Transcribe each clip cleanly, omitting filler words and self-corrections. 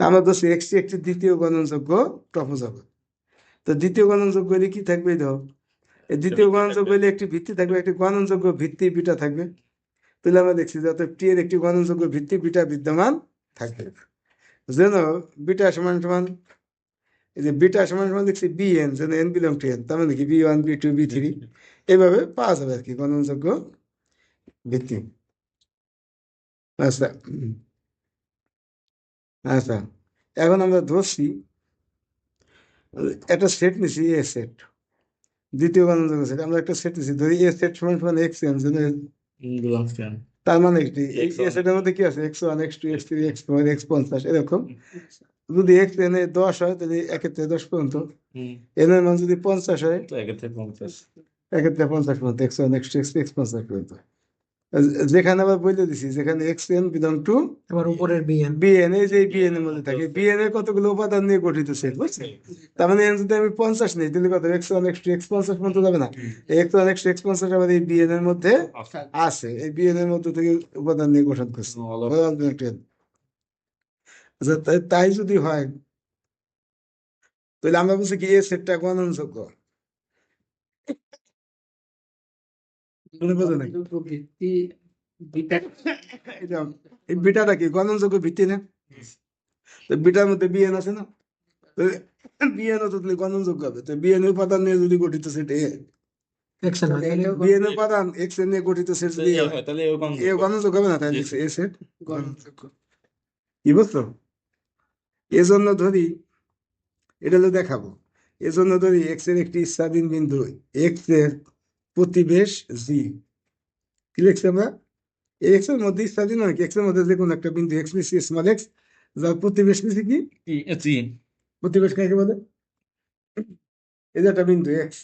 আমরা ধরছি এক্স একটি দ্বিতীয় গণনযোগ্য টপোজগৎ। তো দ্বিতীয় গণনযোগ্য হলে কি থাকবে? ধর এই দ্বিতীয় গণনযোগ্য হলে একটি ভিত্তি থাকবে, একটি গণনযোগ্য ভিত্তি বিটা থাকবে। তাহলে আমরা দেখছি যে অর্থাৎ টি এর একটি গণনযোগ্য ভিত্তি বিটা বিদ্যমান থাকবে। যেন বিটা সমান সমান, এই যে বিটা সমান সমান দেখছি বি এন, যেন এন বিলং টু এন, তার মানে কি B one B two B three এইভাবে পাওয়া যাবে আর কি গণনযোগ্য ভিত্তি। আচ্ছা আচ্ছা, এখন আমরা ধরছি একটা সেট নিছি এ সেট, দ্বিতীয় গণনযোগ্য সেট। আমরা একটা সেট নিছি, ধরি এ সেট সমান সমান এক্স এন, তার মানে কি এই এ সেটের মধ্যে কি আছে? X one X two X three X four X 50 এরকম। যদি এক্স এন এ 10 হয় তাহলে 1 থেকে 10 পর্যন্ত, এন এর মান যদি 50 হয় 1 থেকে 50 পর্যন্ত, X one X two X three X 50 পর্যন্ত। যেখানে আবার বলে দিছি, যেখানে এক্স এন বিলং টু আবার উপরের বিএন বিএন, এই যে বিএন এর মধ্যে থাকে, বিএন এর কতগুলো উপাদান নিয়ে গঠিত সেট, বুঝছেন? তার মানে যদি আমি 50 নিই তাহলে কত? X one X two X 50 পর্যন্ত যাবে না? X one X two X 50 আবার এই বিএন এর মধ্যে আছে, এই বিএন এর মধ্যে থেকে উপাদান নিয়ে গঠন করছে। আচ্ছা, তাই যদি হয় তাহলে আমরা বলছি কি এ সেটটা গণনযোগ্য। বোঝে নাই ভিত্তি বিটা এটা, এই বিটাটা কি গণনযোগ্য ভিত্তি না? তো বিটার মধ্যে বিএন আছে না? বিএন তো তাহলে গণনযোগ্য হবে। তো বিএন উপাদান নিয়ে যদি গঠিত সেট এ, এক্সেন হয় তাহলে বিএন উপাদান এক্স নিয়ে গঠিত সেট যদি এ গণনযোগ্য হবে না? তাহলে এ সেট গণনযোগ্য। কি বুঝছো? এজন্য ধরি, এটা হলো দেখাবো, এজন্য ধরি এক্স এর একটি স্বাধীন বিন্দু এক্স এর প্রতিবেশ জি। কি লিখছি আমরা? এক্স এর মধ্যে স্বাধীন নয় কি, এক্স এর মধ্যে যে কোনো একটা বিন্দু এক্স নিচ্ছি স্মল এক্স, যার প্রতিবেশ নিচ্ছি কি, প্রতিবেশ কাকে বলে? এই যে একটা বিন্দু এক্স,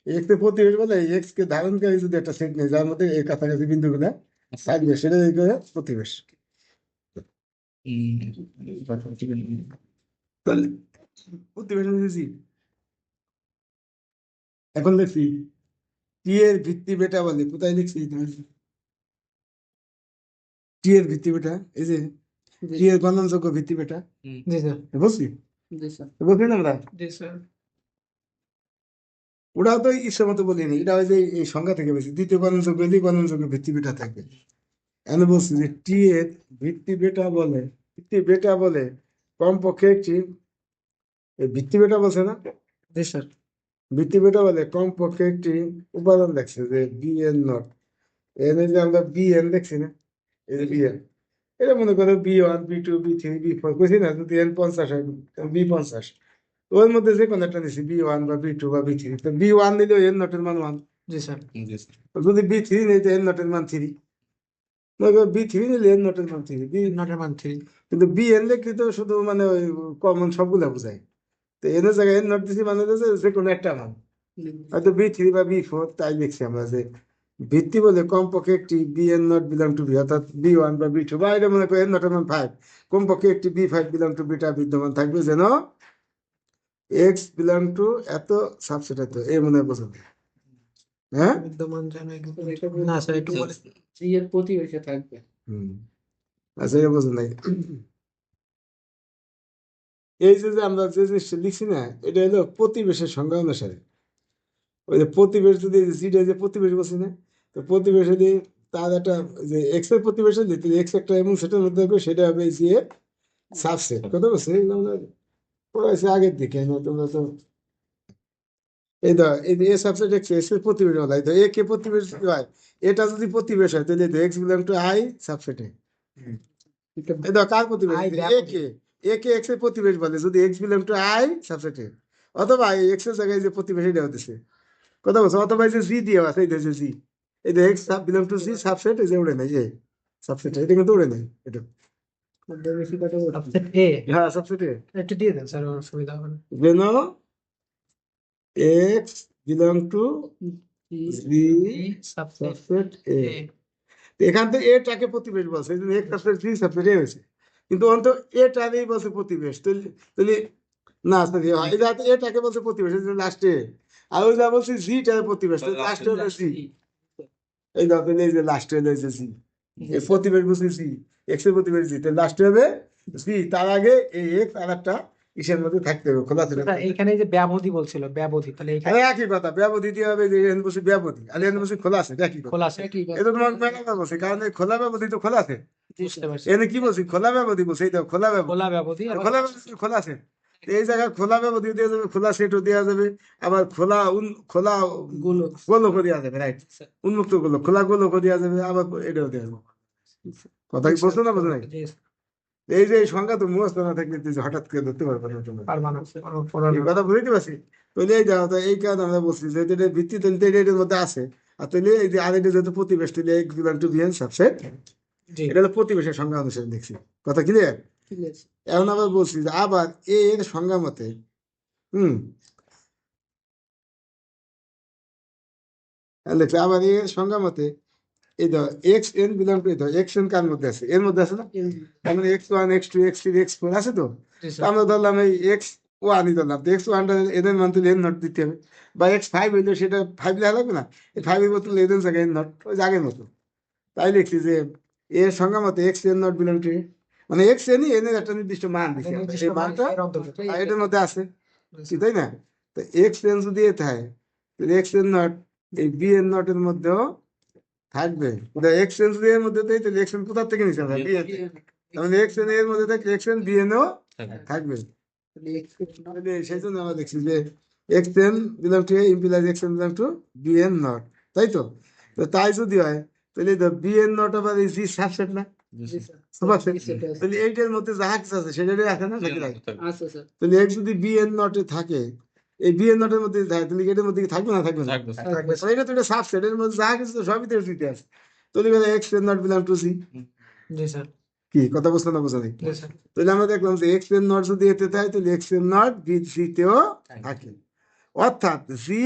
এক্স এর প্রতিবেশ বলে এক্স কে ধারণকারী যদি একটা সেট নেই যার মধ্যে এই কাছাকাছি বিন্দুগুলা থাকবে, সেটা প্রতিবেশ। তাহলে প্রতিবেশ নিয়েছি। এখন দেখছি টি এর ভিত্তি বেটা বলে, কোথায় লিখছি? টি এর ভিত্তি বেটা, এই যে টি এর গণনযোগ্য ভিত্তি বেটা জি স্যার বলছি, জি স্যার বলছি না আমরা? জি স্যার ওরাও তো ইচ্ছা মতো বলিনি, এটা ওই যে এই সংজ্ঞা থেকে বেশি, দ্বিতীয় গণনযোগ্য হলে গণনযোগ্য ভিত্তি বেটা থাকবে। আমি বলছি যে টি এর ভিত্তি বেটা বলে, ভিত্তি বেটা বলে কমপক্ষে একটি, এই ভিত্তি বেটা বলছে না, জি স্যার ভিত্তি বেটা বলে কমপক্ষে একটি উপাদান দেখছে যে বি এন নট, এনে যে আমরা বি এন দেখছি না, এই যে বি এন, এটা মনে করো B one B two B three B four, বুঝছি না? যদি এন 50 হয় বি 50, ওর মধ্যে যে কোনো একটা নিচ্ছি বি ওয়ান বা বি টু বা বি থ্রি, তো বি ওয়ান নিলেও এন নটের মান 1, জি স্যার যদি বি থ্রি নিই তো এন নটের মান 3, বি থ্রি নিলে এন নটের মান 3, বি নটের মান 3 কিন্তু বি এন লিখলে তো শুধু মানে ওই কমন সবগুলা বোঝায়। তো এনের জায়গায় এন নট দিছি মানে হচ্ছে যে কোনো একটা মান, হয়তো বি থ্রি বা বি ফোর, তাই লিখছি আমরা যে ভিত্তি বলে কমপক্ষে একটি B N not belong to B, অর্থাৎ বি ওয়ান বা বি টু, বা এটা মনে করি এন নটের মান 5, কমপক্ষে একটি B five belong to beta বিদ্যমান থাকবে, যেন এক্স বিলং টু এত সাবসেট এত, এই মনে হয় বোঝাবে। হ্যাঁ, বিদ্যমান যেন না স্যার একটু বলে জি এর প্রতিবেশে থাকবে হুম, আচ্ছা, এটা বোঝেন নাই। এই যে যে আমরা যে জিনিসটা লিখছি না, এটা হলো প্রতিবেশের সংজ্ঞা অনুসারে। ওই যে প্রতিবেশ যদি জিটা যে প্রতিবেশ বলছি না, তো প্রতিবেশ যদি তার একটা যে এক্স এর প্রতিবেশ দিতে এক্স একটা এবং সেটার মধ্যে হবে, সেটা হবে জি এর সাবসেট। কথা বলছি আমরা পড়াইছি আগের দিকে না, তোমরা তো এই ধর এই এ সাবসেট এক্স এক্স এর প্রতিবেশ বলা হয়, তো এ কে প্রতিবেশ যদি হয়, এটা যদি প্রতিবেশ হয় তাহলে এক্স বিলং টু আই সাবসেটে। এই ধর কার প্রতিবেশ? এ কে এক্স এর প্রতিবেশ বলে যদি এক্স বিলং টু আই সাবসেটে, অথবা এক্স এর জায়গায় যে প্রতিবেশ এটা হতেছে। কথা বলছো? অথবা এই যে জি দিয়ে আছে, এই যে জি, এই যে এক্স বিলং টু জি সাবসেট, এই যে উড়ে নাই, যে সাবসেট এটা কিন্তু উড়ে নাই, এটা সাবসেট এ হ্যাঁ সাবসেট এ, একটু দিয়ে দেন স্যার, আমার সুবিধা হবে না যেন এক্স বিলং টু জি সাবসেট এ। এখান থেকে এটাকে প্রতিবেশ বলছে, এই জন্য এক্স সাবসেট জি সাবসেট এ হয়েছে, কিন্তু অন্ত এটাকেই বলছে প্রতিবেশ। তাহলে তাহলে না সরি, এটাকে বলছে প্রতিবেশ, এই জন্য লাস্টে, আর ওই যা বলছি জিটার প্রতিবেশ, লাস্টে হলো জি। এই দেখেন এই যে লাস্টে হলো এই যে জি, এই প্রতিবেশ বলছি জি, এক্স এর প্রতিবেশ জি, তাহলে লাস্টে হবে সি তার আগে এই এক্স আর একটা ইসের মধ্যে থাকতে হবে, খোলা ছিল। স্যার এইখানে যে ব্যবধি বলছিল ব্যবধি, তাহলে এখানে আরে একই কথা, ব্যবধি দিয়ে হবে যে এন বসে ব্যবধি আর এন বসে খোলা আছে, একই কথা। খোলা আছে। এটা তোমার মেলা বলছে, কারণ এই খোলা ব্যবধি তো খোলা আছে। বুঝতে পারছি। এনে কি বলছি, খোলা ব্যবধি বলছে, এই তো খোলা ব্যবধি। খোলা ব্যবধি আর আর খোলা ব্যবধি খোলা আছে, তো এই জায়গায় খোলা ব্যবধি দেওয়া যাবে, খোলা সেটও দেওয়া যাবে, আবার খোলা খোলা গোলক। গোলক দেওয়া যাবে, রাইট, উন্মুক্ত গোলক, খোলা গোলক দেওয়া যাবে, আবার এটাও দেওয়া যাবে। কথা কি বলছো না বোঝো নাই? জি, এই যে এই সংখ্যা তো মুখস্থ না থাকলে তুই যে হঠাৎ করে ধরতে পারবে না তোমরা। পারবা না, পড়ার এই কথা বুঝতে পারছি। তাহলে এই দেখো, তো এই কারণে আমরা বলছি যে এটা ভিত্তি তাহলে তো এটার মধ্যে আছে। আর তাহলে এই যে আর এটা যেহেতু প্রতিবেশ, তাহলে x belong to B N subset, G, এটা হলো প্রতিবেশের সংজ্ঞা অনুসারে দেখছি। কথা ক্লিয়ার? ঠিক আছে। এখন আবার বলছি যে আবার এ এর সংজ্ঞা মতে, হুম, দেখছি আবার এ এর সংজ্ঞা মতে এই ধর এক্স এন বিলং টু, এই ধর এক্স এন কার মধ্যে আছে, এর মধ্যে আছে না? তার মানে X one X two X three X four আছে তো। জি তো স্যার, আমরা ধরলাম এই এক্স ওয়ানই ধরলাম, তো এক্স ওয়ানটা এদের মান তুলে এন নট দিতে হবে, বা এক্স ফাইভ হইলে সেটা ফাইভ লেখা লাগবে না, এই ফাইভের মতো এদের জায়গায় এন নট, ওই আগের মতো। তাই লিখছি যে এর সংজ্ঞা মতে x N not belong two, মানে এক্স এনই এনের একটা নির্দিষ্ট মান দিচ্ছে, নির্দিষ্ট এই মানটা এর অন্তর্গত। এটার মধ্যে আছে, কি তাই না? তো এক্স এন যদি এ থাকে, তাহলে এক্স এন নট এই বি এন নট এর মধ্যেও থাকবে। এক্স এন যদি এর মধ্যে দেয়, তাহলে এক্স এন কোথা থেকে নিতে হবে, বি এন থেকে। তাহলে এক্স এন এর মধ্যে থাকলে এক্স এন বি এন ও থাকবে। তাহলে সেই জন্য আমরা দেখছি যে X N belong to A implies X N belong to B N not, তাই তো? তো তাই যদি হয়, তাহলে বি এন নট আবার এই জি সাবসেট না, সাবসেট। তাহলে এইটার মধ্যে যাহা কিছু আছে সেটাই আছে না, নাকি নাই? আচ্ছা স্যার, তাহলে এক্স যদি বি এন নটে থাকে, এই বি এন নটের মধ্যে থাকে, তাহলে এটার মধ্যে কি থাকবে না, থাকবে না? থাকবে তাহলে এটা তো এটা সাবসেট, এর মধ্যে যাহা কিছু সবই তো দিতে আছে। তাহলে X N not belong to C, জি স্যার, কি কথা বুঝতে না বোঝা নেই? জি স্যার, তাহলে আমরা দেখলাম যে এক্স এন নট যদি এতে থাকে, তাহলে X N not B C তেও থাকে, অর্থাৎ জি